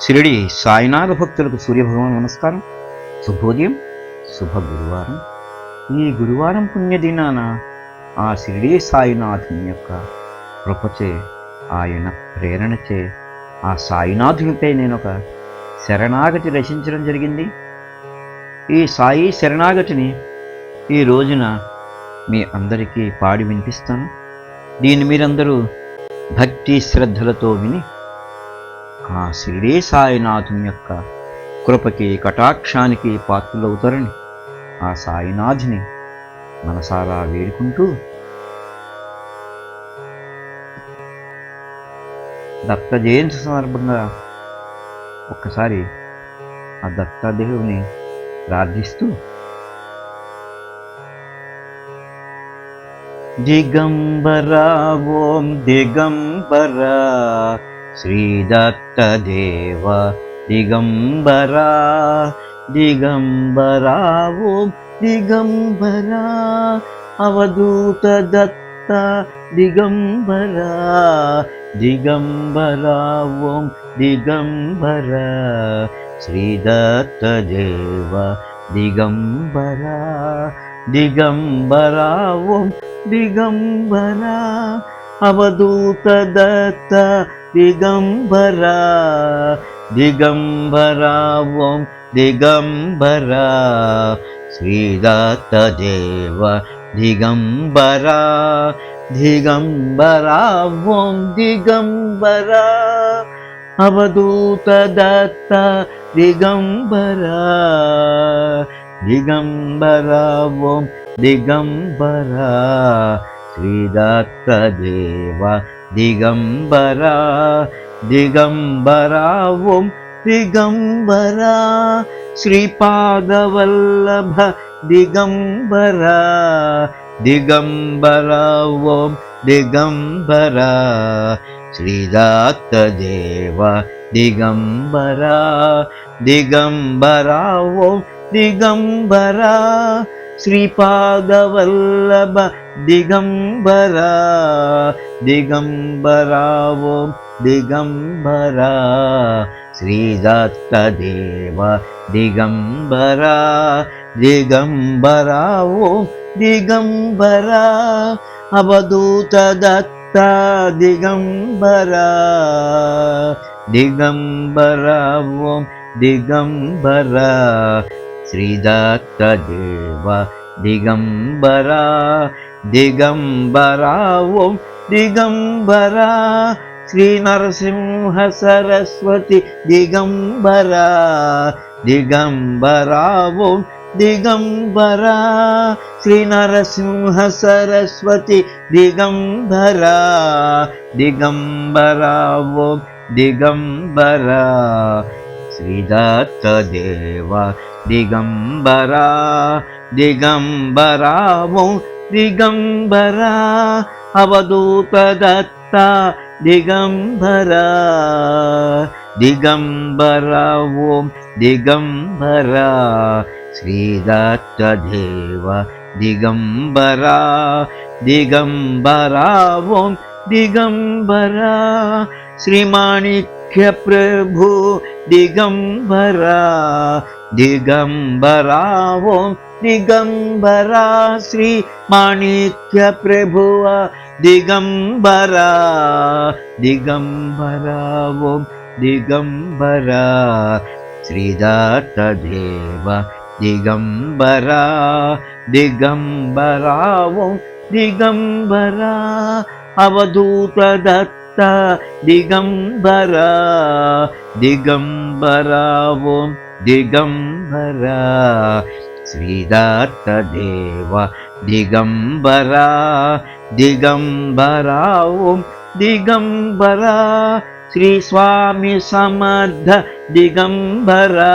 షిరిడి సాయినాథ భక్తులకు సూర్యభగవాన్ నమస్కారం. శుభోదయం, శుభ గురువారం. ఈ గురువారం పుణ్యదినాన ఆ షిరిడి సాయినాథుని యొక్క కృపచే, ఆయన ప్రేరణచే ఆ సాయినాథునిపై నేను ఒక శరణాగతి రచించడం జరిగింది. ఈ సాయి శరణాగతిని ఈ రోజున మీ అందరికీ పాడి వినిపిస్తాను. దీన్ని మీరందరూ భక్తి శ్రద్ధలతో విని ఆ షిరిడి సాయినాథుని యొక్క కృపకి, కటాక్షానికి పాత్రులవుతారని ఆ సాయినాథుని మనసారా వేడుకుంటూ, దత్త జయంతి సందర్భంగా ఒక్కసారి ఆ దత్తదేవుని ప్రార్థిస్తూ, దిగంబరా ఓం దిగంబరా శ్రీదత్తదేవ దిగంబరా, దిగంబరా ఓం దిగంబరా అవధూత దత్త దిగంబరా, దిగంబరా ఓం దిగంబరా శ్రీదత్తదేవ దిగంబరా, దిగంబరా ఓం దిగంబరా అవధూత దత్త దిగంబరా, దిగంబరా ఓం దిగంబరా శ్రీదత్తదేవ దిగంబరా, దిగంబరా ఓం దిగంబరా అవధూత దత్త దిగంబరా, దిగంబరా ఓం దిగంబరా శ్రీదత్తదేవ దిగంబరా, దిగంబరా ఓం దిగంబరా శ్రీపాదవల్లభ దిగంబరా, దిగంబరా ఓం దిగంబరా శ్రీదత్తదేవ దిగంబరా, దిగంబరా ఓం దిగంబరా శ్రీపాదవల్లభ దిగంబరా, దిగంబరా ఓం దిగంబరా శ్రీదత్తదేవ దిగంబరా, దిగంబరా ఓం దిగంబరా అవధూత దత్త దిగంబరా, దిగంబరా ఓం దిగంబరా శ్రీదత్తదేవ దిగంబరా, దిగంబరా ఓం దిగంబరా శ్రీ నరసింహ సరస్వతి దిగంబరా, దిగంబరా ఓం దిగంబరా శ్రీ నరసింహ సరస్వతి దిగంబరా, దిగంబరా ఓం దిగంబరా శ్రీదత్తదేవ దిగంబరా, దిగంబరా ఓం దిగంబరా అవధూత దత్త దిగంబరా, దిగంబరా ఓం దిగంబరా శ్రీదత్తదేవ దిగంబరా, దిగంబరా ఓం దిగంబరా శ్రీమాణిక్య ప్రభు దిగంబరా, దిగంబరా ఓం దిగంబరా శ్రీ మాణిక్య ప్రభువ దిగంబరా, దిగంబరా ఓం దిగంబరా శ్రీదత్తదేవ దిగంబరా, దిగంబరా ఓం దిగంబరా అవధూత దత్త దిగంబరా, దిగంబరా ఓం దిగంబరా శ్రీదత్తదేవ దిగంబరా, దిగంబరా ఓం దిగంబరా శ్రీ స్వామి సమర్థ దిగంబరా,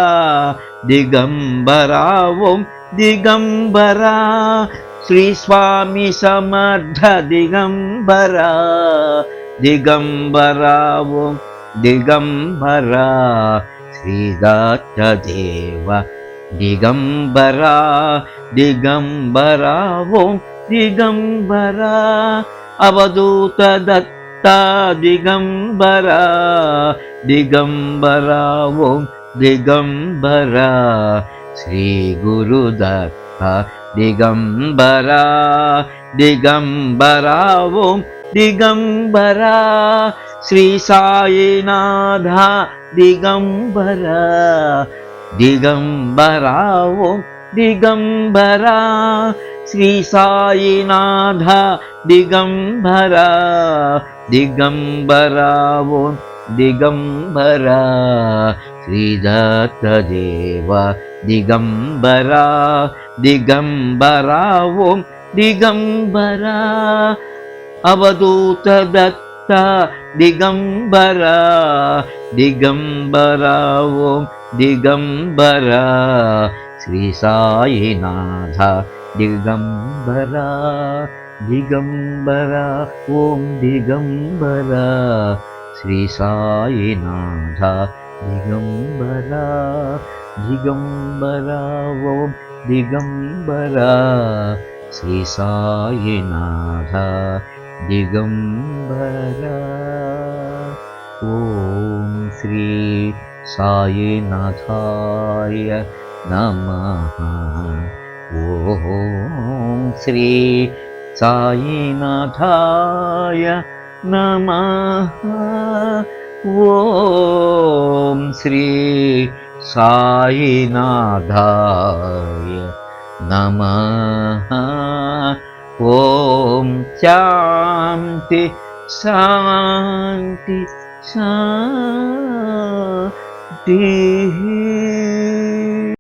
దిగంబరా ఓం దిగంబరా శ్రీ స్వామి సమర్థ దిగంబరా, దిగంబరా ఓం దిగంబరా శ్రీదత్తదేవ దిగంబరా, దిగంబరా ఓం దిగంబరా అవధూత దత్త दिगम्बरा दिगम्बरा ॐ दिगम्बरा श्रीगुरुदत्ता दिगम्बरा दिगम्बरा ॐ दिगम्बरा श्री साईनाथ दिगम्बरा दिगम्बरा ॐ दिगम्बरा श्री साईनाथ दिगम्बरा दिगम्बरा ॐ दिगम्बरा श्रीदत्तदेव दिगम्बरा दिगम्बरा ॐ दिगम्बरा अवधूतदत्ता दिगम्बरा दिगम्बरा ॐ दिगम्बरा श्री साईनाथ दिगम्बरा दिगम्बरा ॐ दिगम्बरा श्री साईनाथ दिगम्बरा दिगम्बरा ॐ दिगम्बरा श्री साईनाथ दिगम्बरा ॐ श्री साईनाथाय नमः ॐ श्री साईनाथाय नमः ॐ श्री साईनाथाय नमः ॐ शान्ति शान्ति शान्तिः